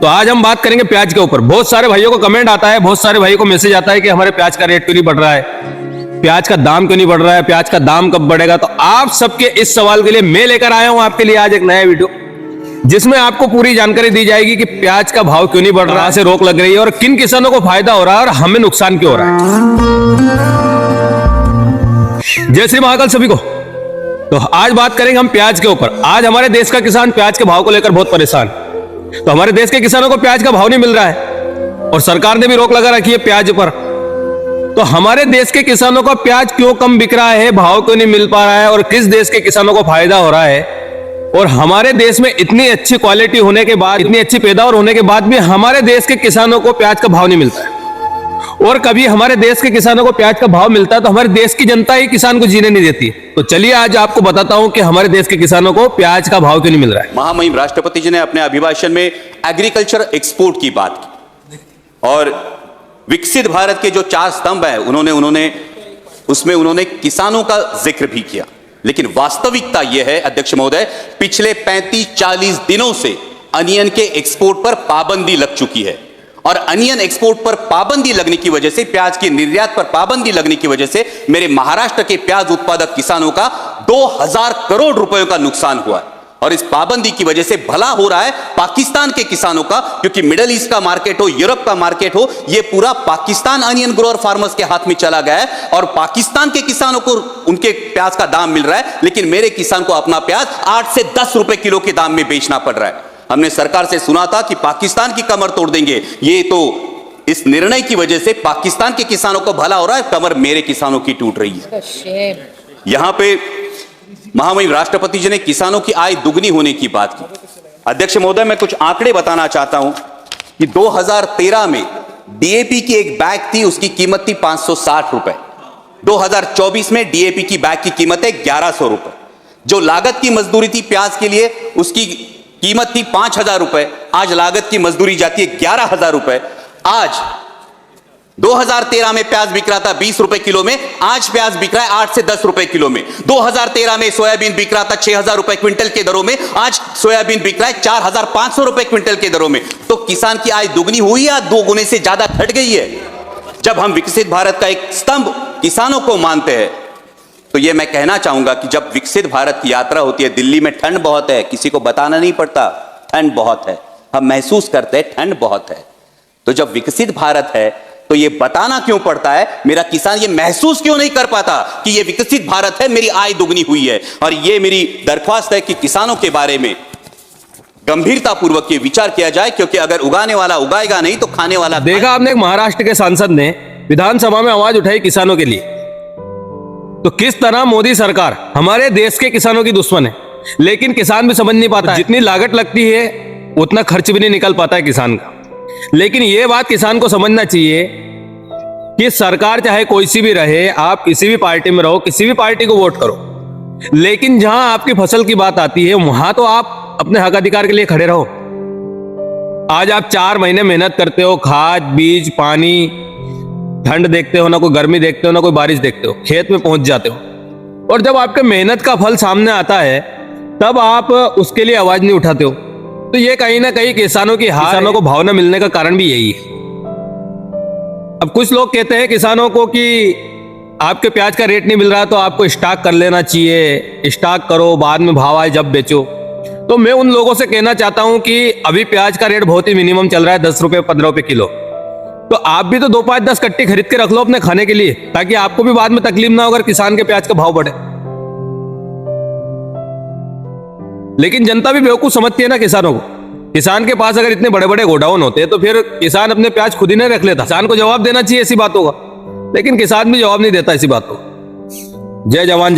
तो आज हम बात करेंगे प्याज के ऊपर। बहुत सारे भाइयों को कमेंट आता है, बहुत सारे भाइयों को मैसेज आता है कि हमारे प्याज का रेट क्यों नहीं बढ़ रहा है, प्याज का दाम क्यों नहीं बढ़ रहा है, प्याज का दाम कब बढ़ेगा। तो आप सबके इस सवाल के लिए मैं लेकर आया हूं आपके लिए आज एक नया वीडियो, जिसमें आपको पूरी जानकारी दी जाएगी कि प्याज का भाव क्यों नहीं बढ़ रहा है, से रोक लग रही है और किन किसानों को फायदा हो रहा है और हमें नुकसान क्यों हो रहा है। जय श्री महाकाल सभी को। तो आज बात करेंगे हम प्याज के ऊपर। आज हमारे देश का किसान प्याज के भाव को लेकर बहुत परेशान। तो हमारे देश के किसानों को प्याज का भाव नहीं मिल रहा है और सरकार ने भी रोक लगा रखी है प्याज पर। तो हमारे देश के किसानों का प्याज क्यों कम बिक रहा है, भाव क्यों नहीं मिल पा रहा है और किस देश के किसानों को फायदा हो रहा है। और हमारे देश में इतनी अच्छी क्वालिटी होने के बाद, इतनी अच्छी पैदावार होने के बाद भी हमारे देश के किसानों को प्याज का भाव नहीं मिलता है। और कभी हमारे देश के किसानों को प्याज का भाव मिलता है तो हमारे देश की जनता ही किसान को जीने नहीं देती। तो चलिए आज आपको बताता हूं कि हमारे देश के किसानों को प्याज का भाव क्यों नहीं मिल रहा है। महामहिम राष्ट्रपति जी ने अपने अभिभाषण में एग्रीकल्चर एक्सपोर्ट की बात की और विकसित भारत के जो 4 स्तंभ है उन्होंने किसानों का जिक्र भी किया। लेकिन वास्तविकता यह है अध्यक्ष महोदय, पिछले 35-40 दिनों से अनियन के एक्सपोर्ट पर पाबंदी लग चुकी है और अनियन एक्सपोर्ट पर पाबंदी लगने की वजह से, प्याज की निर्यात पर पाबंदी लगने की वजह से मेरे महाराष्ट्र के प्याज उत्पादक किसानों का 2000 करोड़ रुपयों का नुकसान हुआ है। और इस पाबंदी की वजह से भला हो रहा है पाकिस्तान के किसानों का, क्योंकि मिडिल ईस्ट का मार्केट हो, यूरोप का मार्केट हो, यह पूरा पाकिस्तान अनियन ग्रोअर फार्मर्स के हाथ में चला गया है और पाकिस्तान के किसानों को उनके प्याज का दाम मिल रहा है, लेकिन मेरे किसान को अपना प्याज 8 से 10 रुपए किलो के दाम में बेचना पड़ रहा है। हमने सरकार से सुना था कि पाकिस्तान की कमर तोड़ देंगे, ये तो इस निर्णय की वजह से पाकिस्तान के किसानों को भला हो रहा है, कमर मेरे किसानों की टूट रही है। यहां पे महामहिम राष्ट्रपति जी ने किसानों की आय दुगनी होने की बात की। अध्यक्ष महोदय, मैं कुछ आंकड़े बताना चाहता हूं कि 2013 में डीएपी की एक बैग थी, उसकी कीमत थी 560 रुपए। 2024 में डीएपी की बैग की कीमत है 1100 रुपए। जो लागत की मजदूरी थी प्याज के लिए, उसकी कीमत थी 5000 रुपए, आज लागत की मजदूरी जाती है 11000 रुपए। आज 2013 में प्याज बिक रहा था 20 रुपए किलो में, आज प्याज बिक रहा है 8 से 10 रुपए किलो में। 2013 में सोयाबीन बिक रहा था 6000 रुपए क्विंटल के दरों में, आज सोयाबीन बिक रहा है 4500 रुपए क्विंटल के दरों में। तो किसान की आय दुगनी हुई या 2 गुने से ज्यादा घट गई है। जब हम विकसित भारत का एक स्तंभ किसानों को मानते हैं तो यह मैं कहना चाहूंगा कि जब विकसित भारत की यात्रा होती है, दिल्ली में ठंड बहुत है, किसी को बताना नहीं पड़ता, ठंड बहुत है, हम महसूस करते हैं ठंड बहुत है। तो जब विकसित भारत है तो यह बताना क्यों पड़ता है, मेरा किसान ये महसूस क्यों नहीं कर पाता कि यह विकसित भारत है, मेरी आय दुगनी हुई है। और यह मेरी दरख्वास्त है कि किसानों के बारे में गंभीरता पूर्वक ये विचार किया जाए, क्योंकि अगर उगाने वाला उगाएगा नहीं तो खाने वाला। देखा आपने, एक महाराष्ट्र के सांसद ने विधानसभा में आवाज उठाई किसानों के लिए। तो किस तरह मोदी सरकार हमारे देश के किसानों की दुश्मन है, लेकिन किसान भी समझ नहीं पाता। जितनी लागत लगती है उतना खर्च भी नहीं निकल पाता है किसान का। लेकिन यह बात किसान को समझना चाहिए कि सरकार चाहे कोई सी भी रहे, आप किसी भी पार्टी में रहो, किसी भी पार्टी को वोट करो, लेकिन जहां आपकी फसल की बात आती है वहां तो आप अपने हक अधिकार के लिए खड़े रहो। आज आप 4 महीने मेहनत करते हो, खाद बीज पानी, ठंड देखते हो ना, कोई गर्मी देखते हो ना, कोई बारिश देखते हो, खेत में पहुंच जाते हो और जब आपके मेहनत का फल सामने आता है तब आप उसके लिए आवाज नहीं उठाते हो। तो ये कहीं ना कहीं किसानों की हार, किसानों को भाव न मिलने का कारण भी यही है। अब कुछ लोग कहते हैं किसानों को कि आपके प्याज का रेट नहीं मिल रहा तो आपको स्टॉक कर लेना चाहिए, स्टॉक करो, बाद में भाव आए जब बेचो। तो मैं उन लोगों से कहना चाहता हूं कि अभी प्याज का रेट बहुत ही मिनिमम चल रहा है, 10 रुपए 15 रुपए किलो। तो आप भी तो 2 5 10 कट्टे खरीद के रख लो अपने खाने के लिए, ताकि आपको भी बाद में तकलीफ ना हो अगर किसान के प्याज का भाव बढ़े। लेकिन जनता भी बेवकूफ समझती है ना किसानों को। किसान के पास अगर इतने बड़े बड़े गोडाउन होते तो फिर किसान अपने प्याज खुद ही नहीं रख लेता। किसान को जवाब देना चाहिए ऐसी बातों का, लेकिन किसान भी जवाब नहीं देता ऐसी बातों। जय जवान जय